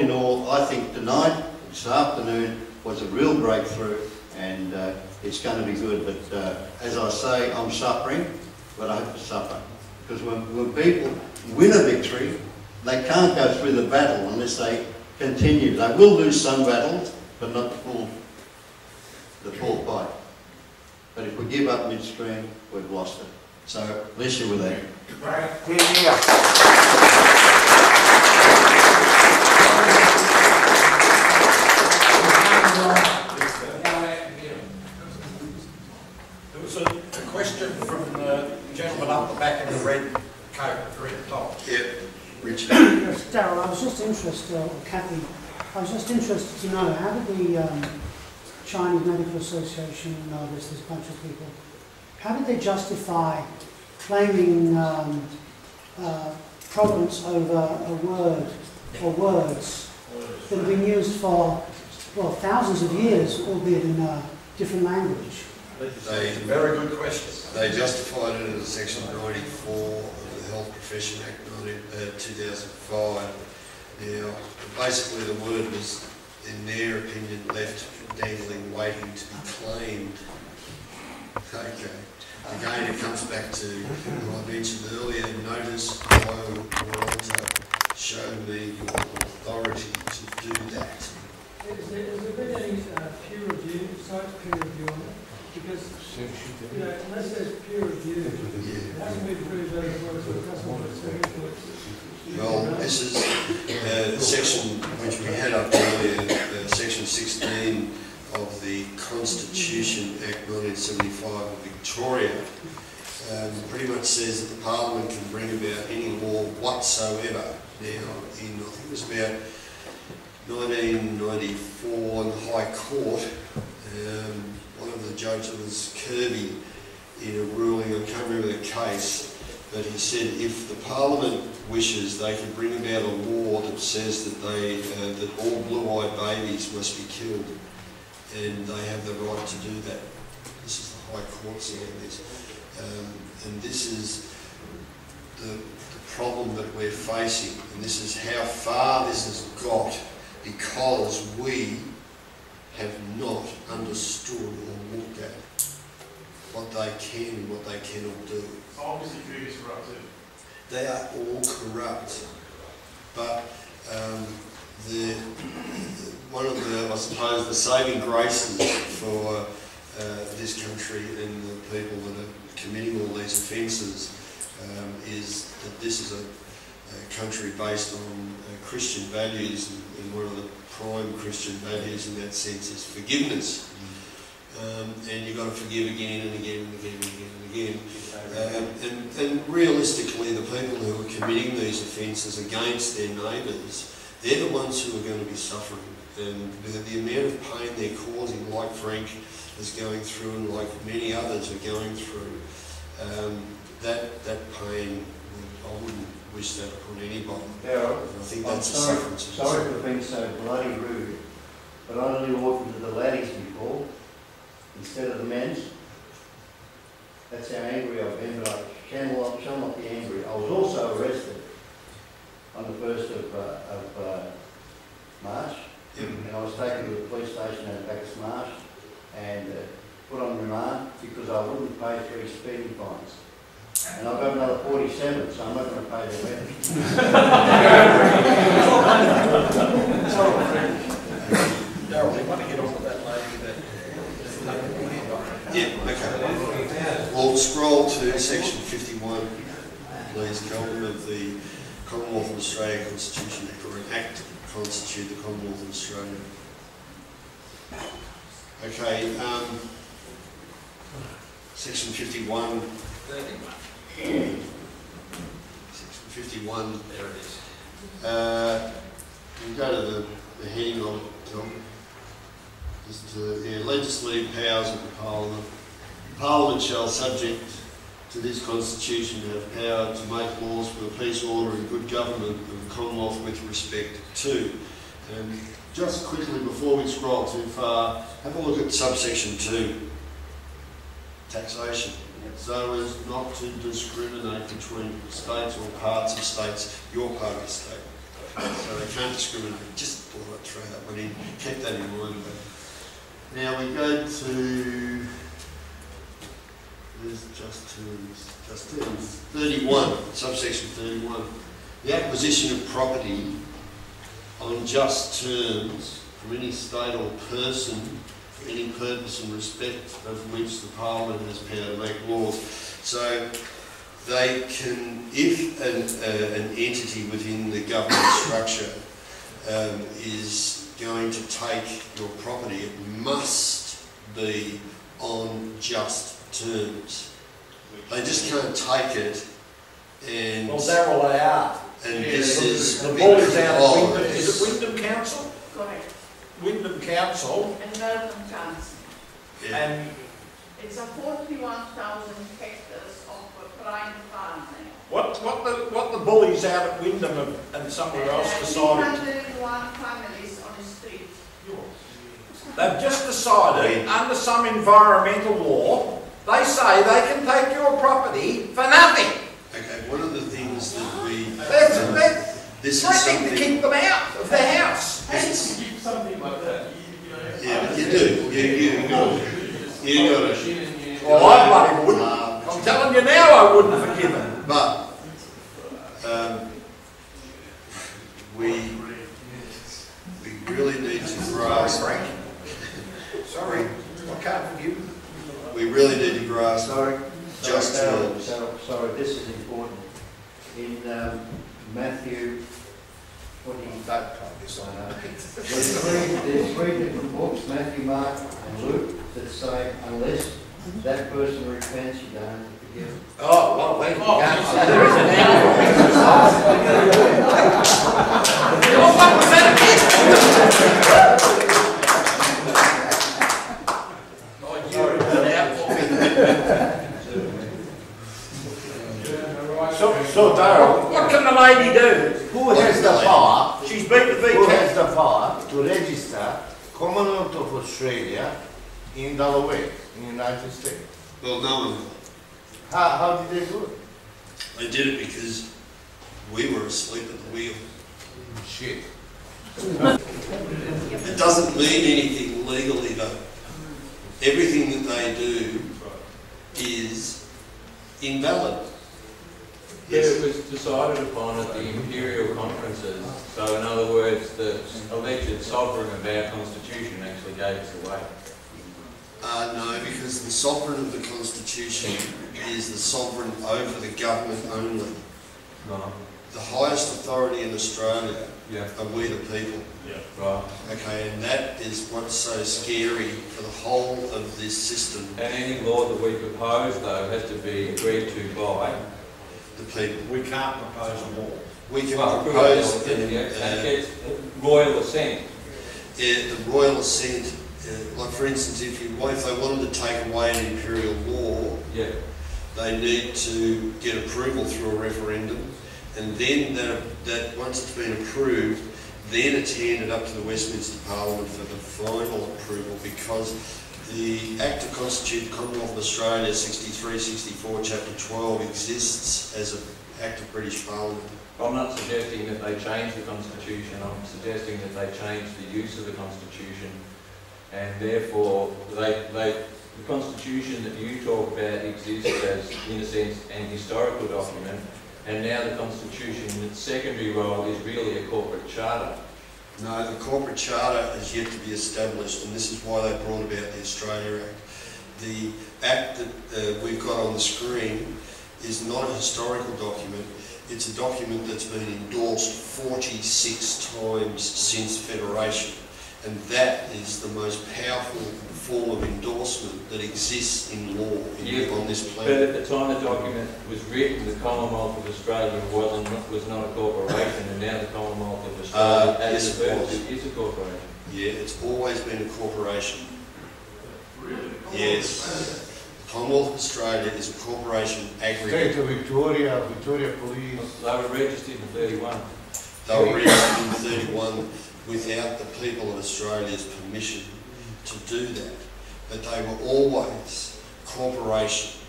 In all, I think tonight, this afternoon, was a real breakthrough, and it's going to be good. But as I say, I'm suffering, but I have to suffer. Because when people win a victory, they can't go through the battle unless they continue. They will lose some battles, but not the full fight. But if we give up midstream, we've lost it. So, bless you with that. Right. Here. There was a question from the gentleman up the back in the red coat, the red top. Yep, Richard. Yes, Darryl, I was just interested, or Kathy, I was just interested to know, how did the Chinese Medical Association, there's this bunch of people, how did they justify claiming provenance over a word or words that have been used for, well, thousands of years, albeit in a different language? Very good question. They justified it as Section 94 of the Health Profession Act 2005. Now, basically the word was, in their opinion, left dangling, waiting to be claimed. Okay. Again, it comes back to what I mentioned earlier, notice, quo, warranto, show me your authority to do that. Has there been any peer review, science peer review on it? Because, unless there's peer review, it hasn't been proved over the customer. Well, this is section which we had up earlier, section 16 of the Constitution Act 1975 of Victoria. Pretty much says that the Parliament can bring about any law whatsoever. Now, I think it was about 1994 in the High Court, one of the judges was Kirby in a ruling, I can't remember the case, but he said if the Parliament wishes, they can bring about a law that says that that all blue-eyed babies must be killed, and they have the right to do that. This is the High Court saying this, and this is the problem that we're facing, and this is how far this has got because we have not understood or looked at what they can and what they cannot do. Obviously, food is corrupted. They are all corrupt, but one of the, I suppose, the saving graces for this country and the people that are committing all these offences is that this is a country based on Christian values, and one of the prime Christian values in that sense is forgiveness. And you've got to forgive again and again and again and again and again. And realistically, the people who are committing these offences against their neighbours, they're the ones who are going to be suffering. And the amount of pain they're causing, like Frank is going through and like many others are going through, that pain, I wouldn't wish that upon anybody. Darryl, I think that's a suffering. Sorry for being so bloody rude, but I only walked into the laddies before instead of the men's. That's how angry I've been, but I shall not be angry. I was also arrested on the 1st of March, and I was taken to the police station at Bacchus Marsh and put on remand because I wouldn't pay 3 speeding fines. And I've got another 47, so I'm not going to pay the rent. Darryl, we want to get on to that lady that... Yeah, okay. We'll scroll to section 51, please, Colin, of the Commonwealth of Australia Constitution Act, or an Act to constitute the Commonwealth of Australia. Okay, section 51. Section 51. There it is. We'll go to the heading of it, Tom. Just legislative powers of the Parliament. Parliament shall, subject to this Constitution, have power to make laws for the peace, order and good government of the Commonwealth with respect to. And just quickly before we scroll too far, have a look at subsection 2. Taxation. So as not to discriminate between states or parts of states, your part of the state. So they can't discriminate. Just thought I'd throw that one in. Keep that in mind. Now we go to, there's just terms 31, subsection 31. The acquisition of property on just terms from any state or person for any purpose in respect of which the Parliament has power to make laws. So they can, if an entity within the government structure is going to take your property, it must be on just terms. They just can't take it and... Well, Daryl, they are. And this is... The ball is out of Wyndham. Is it Wyndham Council? Correct. Wyndham Council. And Melbourne Council. Yeah. And It's a 41,000 hectares of prime farmland. what the bullies out at Wyndham and somewhere else decided... 301 families on the street. They've just decided, under some environmental law, they say they can take your property for nothing. Okay, one of the things that we... They're this is threatening to something... keep them out of their house. Something like that. Yeah, but you do. You got it. Well, I bloody wouldn't. I'm telling you now I wouldn't forgive them. But we really need to grasp... Sorry, I can't forgive. We really need to grasp just Sorry, terms. sorry, this is important. In Matthew 25, there's three different books, Matthew, Mark and Luke, that say unless that person repents, you don't have to forgive them. Oh, well, they can't. There is an Oh, what was that again? So Darryl, What can the lady do? who has the power? She's beat the Who VK. has the power to register Commonwealth of Australia in Delaware, in the United States? Well, no one. How did they do it? They did it because we were asleep at the wheel. Shit. It doesn't mean anything legally though. Everything that they do is invalid. Yeah, it was decided upon at the imperial conferences. So in other words, the alleged sovereign of our constitution actually gave us away. No, because the sovereign of the Constitution is the sovereign over the government only. No. The highest authority in Australia Yeah. are we the people. Right. Okay, and that is what's so scary for the whole of this system. And any law that we propose, though, has to be agreed to by The people. We can't propose a law. We can well, propose and gets royal assent. the royal assent. Like for instance, if they wanted to take away an imperial law, Yeah. they need to get approval through a referendum, and then that once it's been approved, then it's handed up to the Westminster Parliament for the final approval, because the Act to Constitute the Commonwealth of Australia 63-64 Chapter 12 exists as an Act of British Parliament. I'm not suggesting that they change the Constitution, I'm suggesting that they change the use of the Constitution, and therefore the Constitution that you talk about exists as, in a sense, an historical document, and now the Constitution in its secondary role is really a corporate charter. No, the corporate charter is yet to be established, and this is why they brought about the Australia Act. The Act that we've got on the screen is not a historical document. It's a document that's been endorsed 46 times since Federation, and that is the most powerful form of endorsement that exists in law on this But planet. at the time the document was written, the Commonwealth of Australia was not a corporation, and now the Commonwealth of Australia, as yes, referred it was. to, is a corporation. Yeah, it's always been a corporation. Yes. The Commonwealth of Australia is a corporation aggregate. State of Victoria, Victoria Police. They were registered in 31. They were registered in 31 without the people of Australia's permission to do that. But they were always corporation,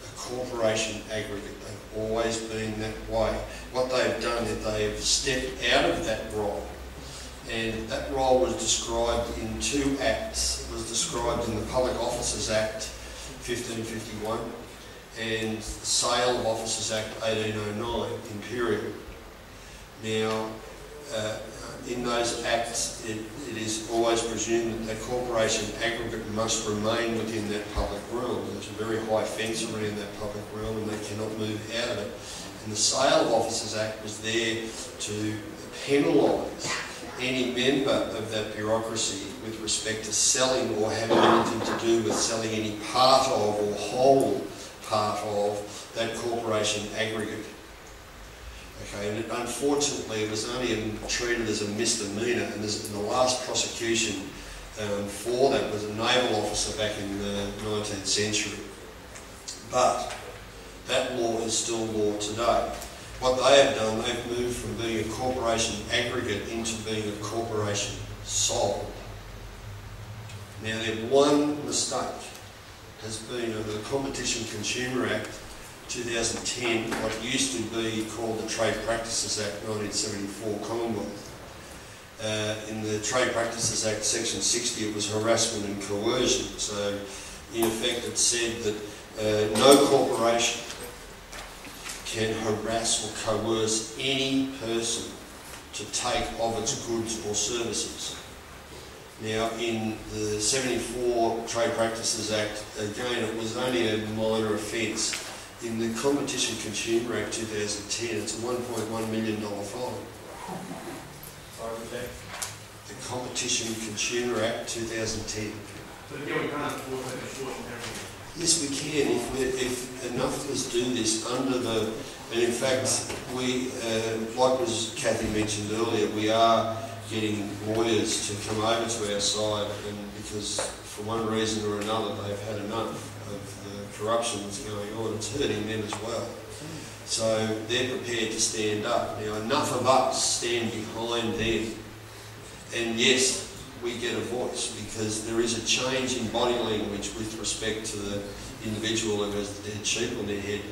a corporation aggregate. They've always been that way. What they've done is they've stepped out of that role. And that role was described in 2 acts. It was described in the Public Officers Act 1551 and the Sale of Officers Act 1809 Imperial. Now, in those acts, it is always presumed that the corporation aggregate must remain within that public realm. There's a very high fence around that public realm and they cannot move out of it. And the Sale of Officers Act was there to penalise any member of that bureaucracy with respect to selling or having anything to do with selling any part of or whole part of that corporation aggregate. Okay, and unfortunately it was only treated as a misdemeanour, and the last prosecution for that was a naval officer back in the 19th century. But that law is still law today. What they have done, they've moved from being a corporation aggregate into being a corporation sole. Now, their one mistake has been under the Competition Consumer Act 2010, what used to be called the Trade Practices Act 1974 Commonwealth. In the Trade Practices Act section 60 it was harassment and coercion. So in effect it said that no corporation can harass or coerce any person to take of its goods or services. Now in the 74 Trade Practices Act, again it was only a minor offence. In the Competition Consumer Act 2010, it's a $1.1 million fine. Sorry, what's that? The Competition Consumer Act 2010. So again, we can't afford that short and everything. Yes, we can if enough of us do this under the. And in fact, we, like was Kathy mentioned earlier, we are getting lawyers to come over to our side, and because for one reason or another they've had enough of the corruption that's going on. It's hurting them as well. So they're prepared to stand up. Now, enough of us stand behind them. And yes, we get a voice because there is a change in body language with respect to the individual who has the dead sheep on their head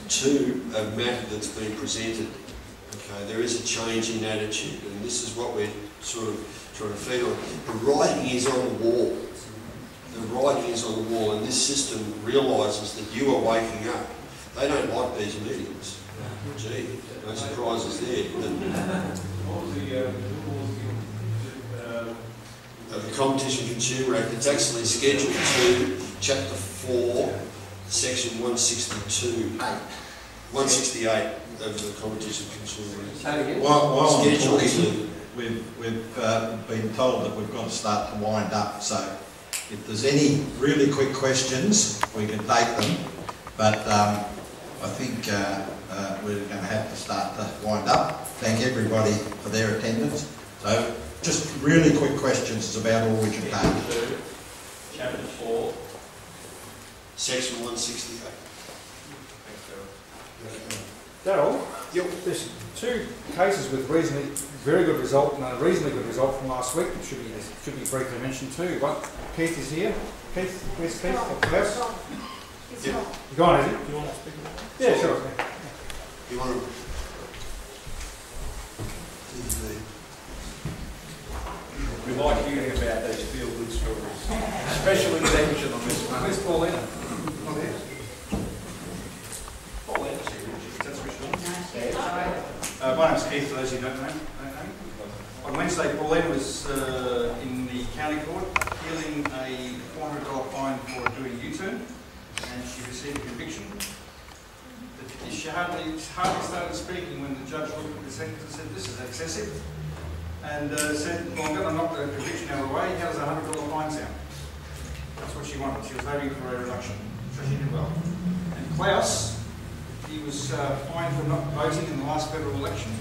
to a matter that's been presented. Okay, there is a change in attitude, and this is what we're sort of trying to feed on. The writing is on the wall. The writing is on the wall, and this system realises that you are waking up. They don't like these meetings. Gee, no surprises there. What was The Competition Consumer Act, it's actually Schedule 2, Chapter 4, Section 168 of the Competition Consumer Act. While I'm Schedule talking, 2. we've been told that we've got to start to wind up, so if there's any really quick questions, we can take them, but I think we're going to have to start to wind up. Thank everybody for their attendance. So just really quick questions is about all we can take. Chapter 4. Section 168. Daryl, Yep. there's 2 cases with very good result and a reasonably good result from last week. It should be briefly mentioned too. Keith is here. Keith, where's Keith? Klaus? Yep. You gone, is he? Do you want to speak about that? Yeah, sure. You want to... We like hearing about these feel-good stories, especially section on this one. Where's Paulina? Paulina's here, that's Richard. My name's Keith, for those who don't know me. On Wednesday, Paulina was in the county court appealing a $400 fine for doing a U-turn, and she received a conviction. She hardly started speaking when the judge looked at the sentence and said, "This is excessive," and said, "Well, I'm going to knock the conviction out of the way. How does a $100 fine sound?" That's what she wanted. She was hoping for a reduction, so she did well. And Klaus, he was fined for not voting in the last federal election.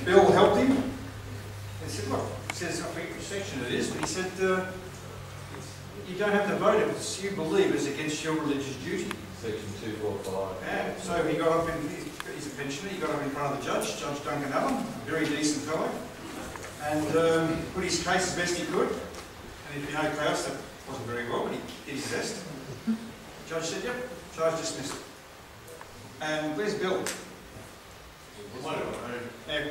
Bill helped him. He said, "Look," he says, "I forget which section it is," but he said, "You don't have to vote if you believe it's against your religious duty." Section 245. Yeah, so he got up he's a pensioner, he got up in front of the judge, Judge Duncan Allen, a very decent fellow, and put his case as best he could. And if you know Klaus, that wasn't very well, but he did his best. Judge said, yep, charge dismissed. And where's Bill? Whatever. Now,